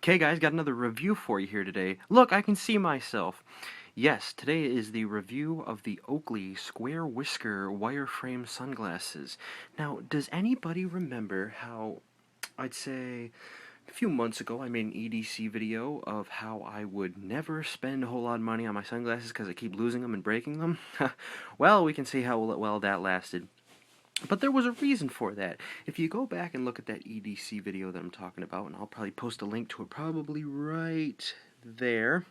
Okay guys, got another review for you here today. Look, I can see myself. Yes, today is the review of the Oakley Square Whisker wireframe sunglasses. Now, does anybody remember how, I'd say, a few months ago I made an EDC video of how I would never spend a whole lot of money on my sunglasses because I keep losing them and breaking them? Well, we can see how well that lasted. But there was a reason for that. If you go back and look at that EDC video that I'm talking about, and I'll probably post a link to it probably right there,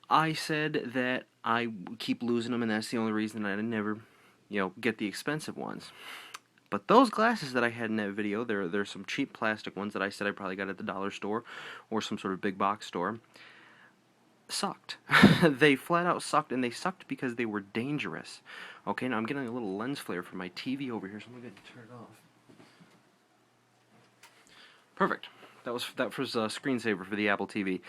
I said that I keep losing them, and that's the only reason I never, get the expensive ones. But those glasses that I had in that video, they're some cheap plastic ones that I said I probably got at the dollar store or some sort of big box store, sucked. They flat out sucked, and they sucked because they were dangerous. Okay, now I'm getting a little lens flare from my TV over here, so I'm going to turn it off. Perfect. That was a screensaver for the Apple TV.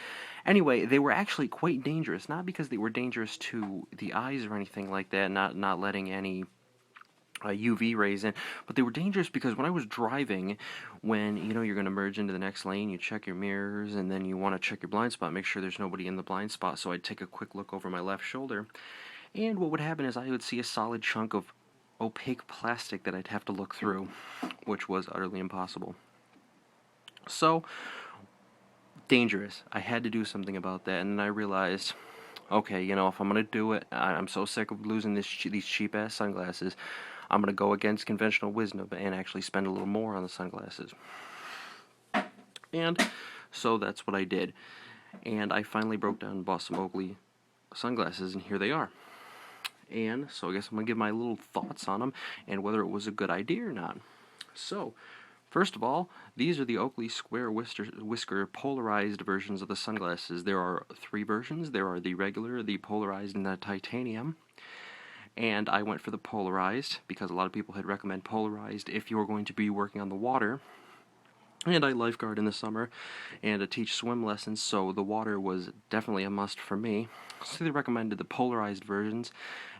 Anyway, they were actually quite dangerous, not because they were dangerous to the eyes or anything like that, not letting any UV rays in, but they were dangerous because when I was driving, when you're going to merge into the next lane, you check your mirrors, and then you want to check your blind spot, make sure there's nobody in the blind spot. So I'd take a quick look over my left shoulder, and what would happen is I would see a solid chunk of opaque plastic that I'd have to look through, which was utterly impossible. So dangerous. I had to do something about that, and then I realized, okay, if I'm going to do it, I'm so sick of losing these cheap-ass sunglasses, I'm going to go against conventional wisdom and actually spend a little more on the sunglasses. And so that's what I did. And I finally broke down and bought some Oakley sunglasses, and here they are. And so I guess I'm going to give my little thoughts on them and whether it was a good idea or not. So, first of all, these are the Oakley Square Whisker polarized versions of the sunglasses. There are 3 versions. There are the regular, the polarized, and the titanium. And I went for the polarized because a lot of people had recommended polarized if you were going to be working on the water. And I lifeguard in the summer and teach swim lessons, so the water was definitely a must for me. So they recommended the polarized versions,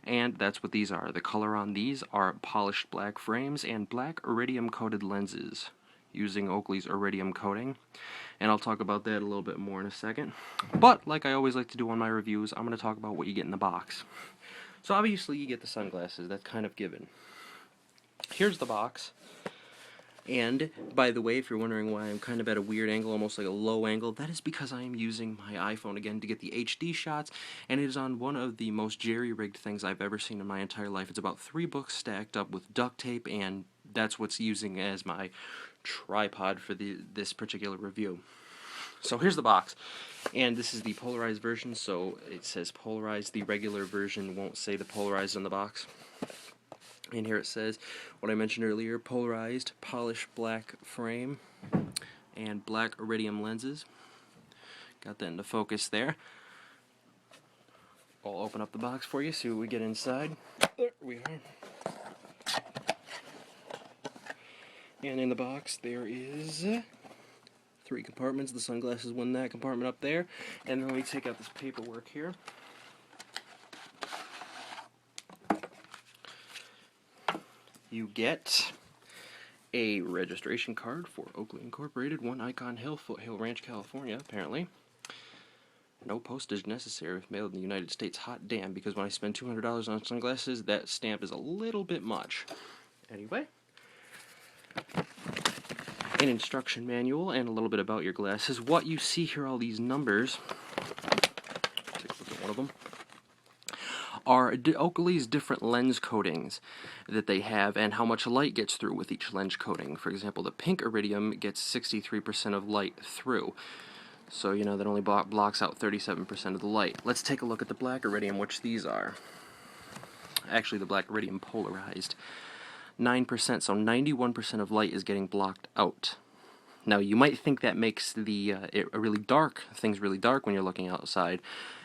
and that's what these are. The color on these are polished black frames and black iridium coated lenses using Oakley's iridium coating. And I'll talk about that a little bit more in a second. But like I always like to do on my reviews, I'm going to talk about what you get in the box. So obviously you get the sunglasses, that's kind of given. Here's the box. And, by the way, if you're wondering why I'm kind of at a weird angle, almost like a low angle, that is because I am using my iPhone again to get the HD shots, and it is on one of the most jerry-rigged things I've ever seen in my entire life. It's about 3 books stacked up with duct tape, and that's what's using as my tripod for this particular review. So here's the box, and this is the polarized version, so it says polarized. The regular version won't say the polarized on the box. And here it says what I mentioned earlier, polarized, polished black frame, and black iridium lenses. Got that into focus there. I'll open up the box for you, see what we get inside. There we are. And in the box there is 3 compartments. The sunglasses went in that compartment up there. And then we take out this paperwork here. You get a registration card for Oakley Incorporated, 1 Icon Hill, Foothill Ranch, California, apparently. No postage necessary if mailed in the United States. Hot damn, because when I spend $200 on sunglasses, that stamp is a little bit much. Anyway, an instruction manual and a little bit about your glasses. What you see here, all these numbers, take a look at one of them, are Oakley's different lens coatings that they have and how much light gets through with each lens coating. For example, the pink iridium gets 63% of light through. So, that only blocks out 37% of the light. Let's take a look at the black iridium, which these are. Actually, the black iridium polarized. 9%, so 91% of light is getting blocked out. Now, you might think that makes things really dark when you're looking outside,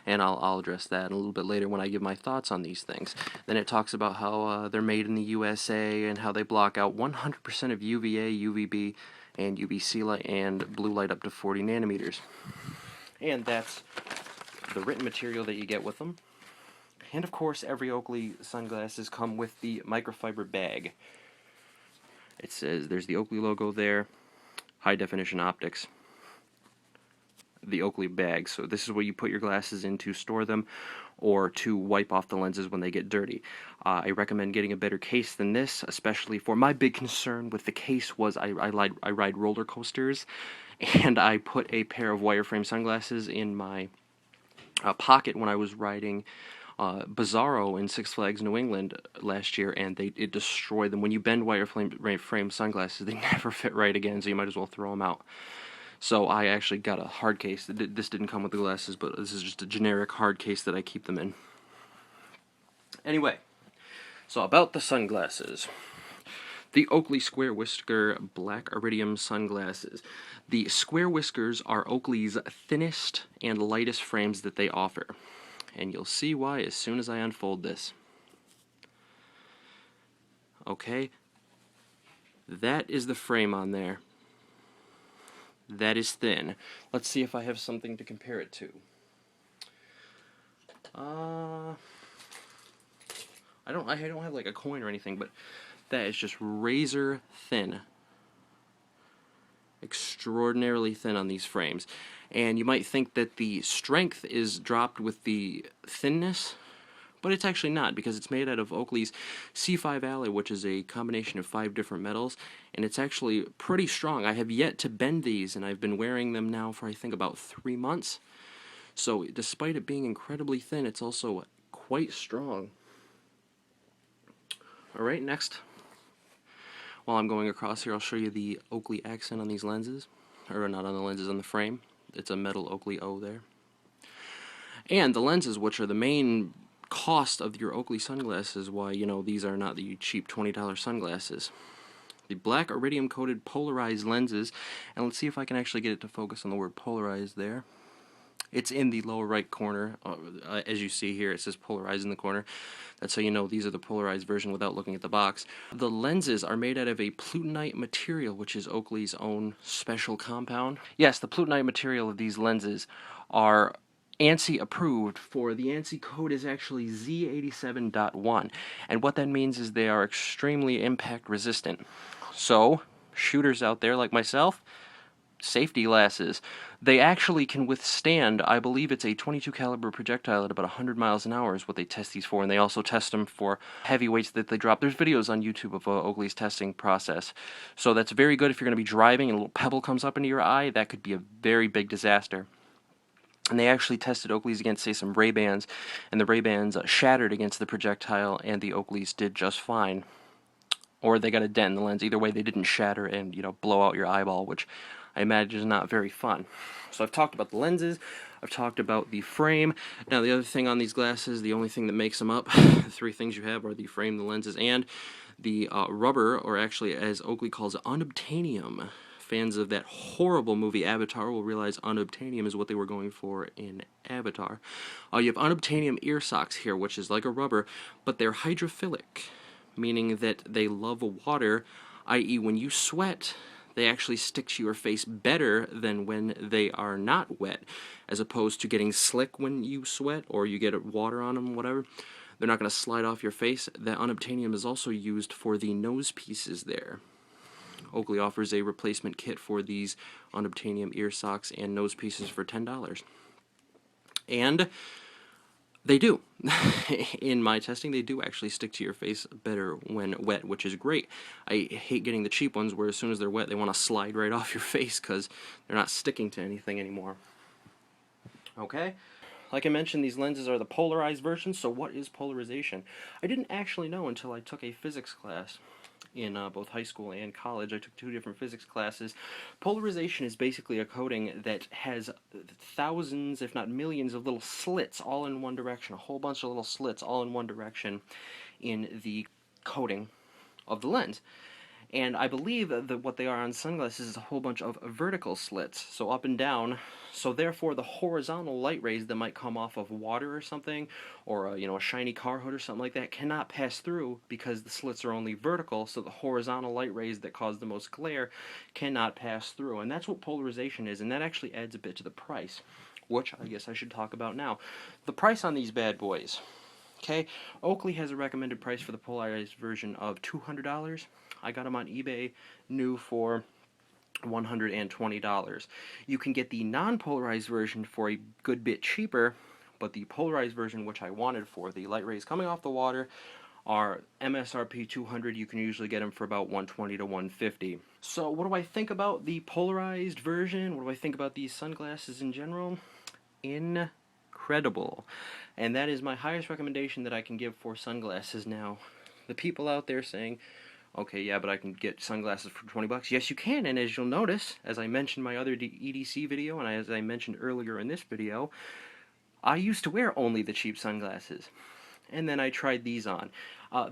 and I'll address that a little bit later when I give my thoughts on these things. Then it talks about how they're made in the USA and how they block out 100% of UVA, UVB, and UVC light and blue light up to 40 nanometers. And that's the written material that you get with them. And of course, every Oakley sunglasses come with the microfiber bag. It says there's the Oakley logo there. High definition optics. the Oakley bag. So this is where you put your glasses in to store them or to wipe off the lenses when they get dirty. I recommend getting a better case than this, especially for my big concern with the case was I ride roller coasters, and I put a pair of wireframe sunglasses in my pocket when I was riding Bizarro in Six Flags New England last year, and it destroyed them. When you bend wireframe sunglasses, they never fit right again, so you might as well throw them out. So I actually got a hard case. This didn't come with the glasses, but this is just a generic hard case that I keep them in. Anyway, so about the sunglasses. The Oakley Square Whisker Black Iridium Sunglasses. The Square Whiskers are Oakley's thinnest and lightest frames that they offer. And you'll see why as soon as I unfold this. Okay, that is the frame on there. That is thin. Let's see if I have something to compare it to. I don't have like a coin or anything, but that is just razor thin. Extraordinarily thin on these frames. And you might think that the strength is dropped with the thinness, but it's actually not, because it's made out of Oakley's C5 alloy, which is a combination of 5 different metals, and it's actually pretty strong. I have yet to bend these, and I've been wearing them now for I think about 3 months. So despite it being incredibly thin, it's also quite strong. Alright, next. While I'm going across here, I'll show you the Oakley accent on these lenses. Or not on the lenses, on the frame. It's a metal Oakley O there. And the lenses, which are the main cost of your Oakley sunglasses, why, you know, these are not the cheap $20 sunglasses. The black iridium coated polarized lenses, and let's see if I can actually get it to focus on the word polarized there. It's in the lower right corner. As you see here, it says polarized in the corner. That's how you know these are the polarized version without looking at the box. The lenses are made out of a plutonite material, which is Oakley's own special compound. Yes, the plutonite material of these lenses are ANSI approved. For the ANSI code is actually Z87.1, and what that means is they are extremely impact resistant. So, shooters out there like myself, safety glasses. They actually can withstand, I believe it's a .22 caliber projectile at about 100 miles an hour is what they test these for, and they also test them for heavy weights that they drop. There's videos on YouTube of Oakley's testing process. So that's very good if you're going to be driving and a little pebble comes up into your eye. That could be a very big disaster. And they actually tested Oakley's against, say, some Ray-Bans, and the Ray-Bans shattered against the projectile, and the Oakley's did just fine. Or they got a dent in the lens. Either way, they didn't shatter and, you know, blow out your eyeball, which I imagine is not very fun. So I've talked about the lenses, I've talked about the frame. Now the other thing on these glasses, the only thing that makes them up, the 3 things you have are the frame, the lenses, and the rubber, or actually as Oakley calls it, unobtainium. Fans of that horrible movie Avatar will realize unobtainium is what they were going for in Avatar. You have unobtainium ear socks here, which is like a rubber, but they're hydrophilic, meaning that they love water, i.e. when you sweat, they actually stick to your face better than when they are not wet, as opposed to getting slick when you sweat or you get water on them, whatever. They're not going to slide off your face. That unobtainium is also used for the nose pieces there. Oakley offers a replacement kit for these unobtainium ear socks and nose pieces for $10. And they do. In my testing, they do actually stick to your face better when wet, which is great. I hate getting the cheap ones where as soon as they're wet, they want to slide right off your face because they're not sticking to anything anymore. Okay? Like I mentioned, these lenses are the polarized version, so what is polarization? I didn't actually know until I took a physics class. In both high school and college, I took 2 different physics classes. Polarization is basically a coating that has thousands, if not millions, of little slits all in one direction, a whole bunch of little slits all in one direction in the coating of the lens. And I believe that what they are on sunglasses is a whole bunch of vertical slits, so up and down. So therefore, the horizontal light rays that might come off of water or something, or a shiny car hood or something like that, cannot pass through because the slits are only vertical. So the horizontal light rays that cause the most glare cannot pass through, and that's what polarization is. And that actually adds a bit to the price, which I guess I should talk about now. The price on these bad boys. Okay, Oakley has a recommended price for the polarized version of $200. I got them on eBay new for $120. You can get the non-polarized version for a good bit cheaper, but the polarized version, which I wanted for the light rays coming off the water, are MSRP 200. You can usually get them for about 120 to 150. So what do I think about the polarized version? What do I think about these sunglasses in general? Incredible. And that is my highest recommendation that I can give for sunglasses now. The people out there saying, okay, yeah, but I can get sunglasses for 20 bucks. Yes, you can, and as you'll notice, as I mentioned in my other EDC video, and as I mentioned earlier in this video, I used to wear only the cheap sunglasses. And then I tried these on.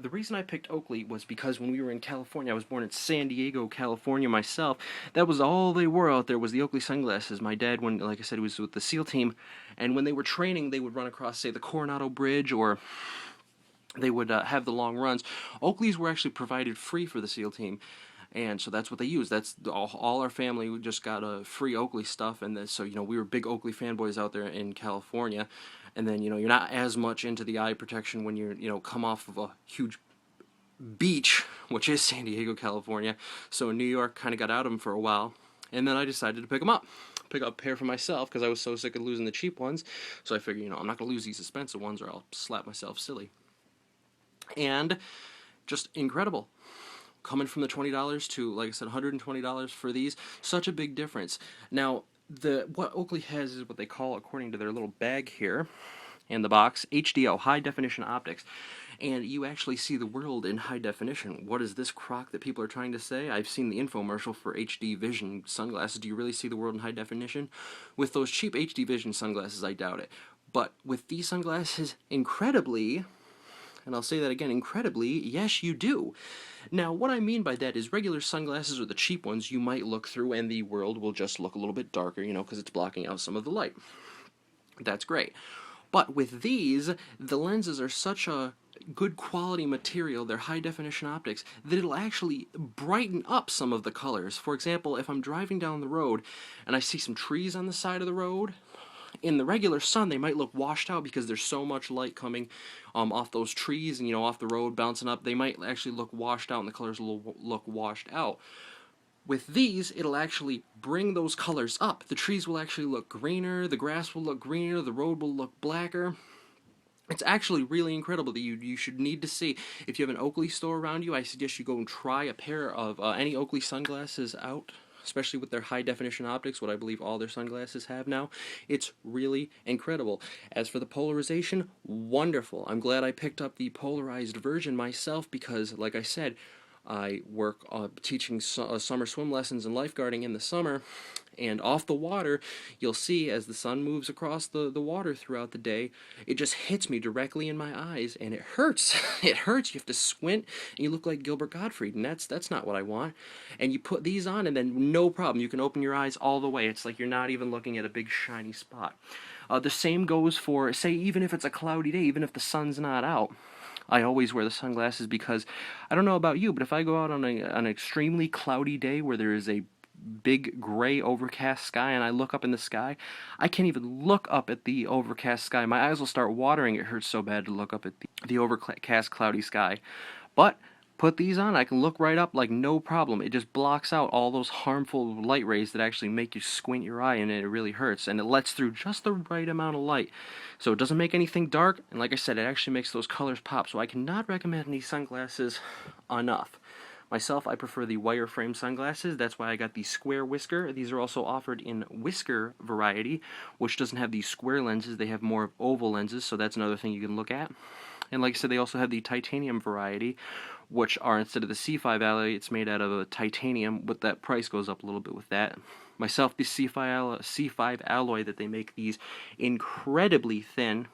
The reason I picked Oakley was because when we were in California, I was born in San Diego, California myself, that was all they wore out there was the Oakley sunglasses. My dad, when, like I said, he was with the SEAL team, and when they were training, they would run across, say, the Coronado Bridge, or they would have the long runs. Oakleys were actually provided free for the SEAL team, and so that's what they used. That's all our family. We just got free Oakley stuff, and so we were big Oakley fanboys out there in California. And then you're not as much into the eye protection when you're come off of a huge beach, which is San Diego, California. So in New York, kind of got out of them for a while, and then I decided to pick them up. Pick up a pair for myself because I was so sick of losing the cheap ones. So I figured, I'm not gonna lose these expensive ones, or I'll slap myself silly. And just incredible. Coming from the $20 to, like I said, $120 for these, such a big difference. Now, what Oakley has is what they call, according to their little bag here in the box, HDO, high definition optics. And you actually see the world in high definition. What is this crock that people are trying to say? I've seen the infomercial for HD Vision sunglasses. Do you really see the world in high definition? With those cheap HD Vision sunglasses, I doubt it. But with these sunglasses, incredibly, and I'll say that again, incredibly, yes, you do. Now, what I mean by that is regular sunglasses, or the cheap ones, you might look through and the world will just look a little bit darker, because it's blocking out some of the light. That's great. But with these, the lenses are such a good quality material, they're high definition optics, that it'll actually brighten up some of the colors. For example, if I'm driving down the road and I see some trees on the side of the road, in the regular sun they might look washed out because there's so much light coming off those trees and off the road bouncing up. They might actually look washed out and the colors will look washed out. With these, it'll actually bring those colors up. The trees will actually look greener, the grass will look greener, the road will look blacker. It's actually really incredible that you should need to see. If you have an Oakley store around you, I suggest you go and try a pair of any Oakley sunglasses out, especially with their high definition optics, what I believe all their sunglasses have now. It's really incredible. As for the polarization, wonderful. I'm glad I picked up the polarized version myself because, like I said, I work teaching summer swim lessons and lifeguarding in the summer, and off the water, you'll see as the sun moves across the water throughout the day, it just hits me directly in my eyes, and it hurts. It hurts. You have to squint, and you look like Gilbert Gottfried, and that's not what I want. And you put these on, and then no problem. You can open your eyes all the way. It's like you're not even looking at a big shiny spot. The same goes for, say, even if it's a cloudy day, even if the sun's not out. I always wear the sunglasses because, I don't know about you, but if I go out on an extremely cloudy day where there is a big gray overcast sky and I look up in the sky, I can't even look up at the overcast sky. My eyes will start watering. It hurts so bad to look up at the overcast cloudy sky. But put these on, I can look right up like no problem. It just blocks out all those harmful light rays that actually make you squint your eye, and it really hurts. And it lets through just the right amount of light. So it doesn't make anything dark, and like I said, it actually makes those colors pop. So I cannot recommend these sunglasses enough. Myself, I prefer the wireframe sunglasses. That's why I got the square Whisker. These are also offered in Whisker variety, which doesn't have these square lenses. They have more oval lenses, so that's another thing you can look at. And like I said, they also have the titanium variety, which are, instead of the C5 alloy, it's made out of a titanium, but that price goes up a little bit with that. Myself, the C5 alloy that they make these incredibly thin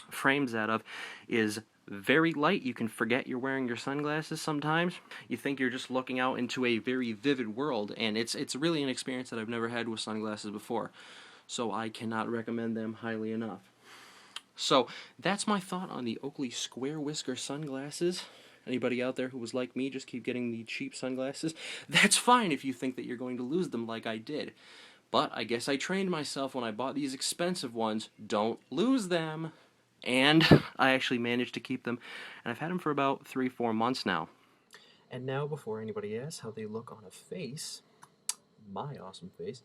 frames out of is very light. You can forget you're wearing your sunglasses sometimes. You think you're just looking out into a very vivid world, and it's really an experience that I've never had with sunglasses before. So I cannot recommend them highly enough. So that's my thought on the Oakley Square Whisker sunglasses. Anybody out there who was like me, just keep getting the cheap sunglasses? That's fine if you think that you're going to lose them like I did. But I guess I trained myself when I bought these expensive ones. Don't lose them. And I actually managed to keep them. And I've had them for about 3-4 months now. And now, before anybody asks how they look on a face, my awesome face,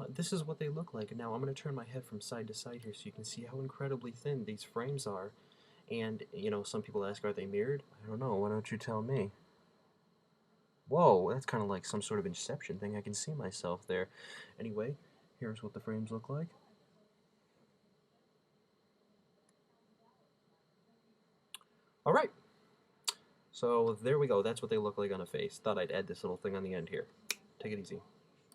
this is what they look like. Now I'm going to turn my head from side to side here so you can see how incredibly thin these frames are. And, you know, some people ask, are they mirrored? I don't know. Why don't you tell me? Whoa, that's kind of like some sort of Inception thing. I can see myself there. Anyway, here's what the frames look like. All right. So there we go. That's what they look like on a face. Thought I'd add this little thing on the end here. Take it easy.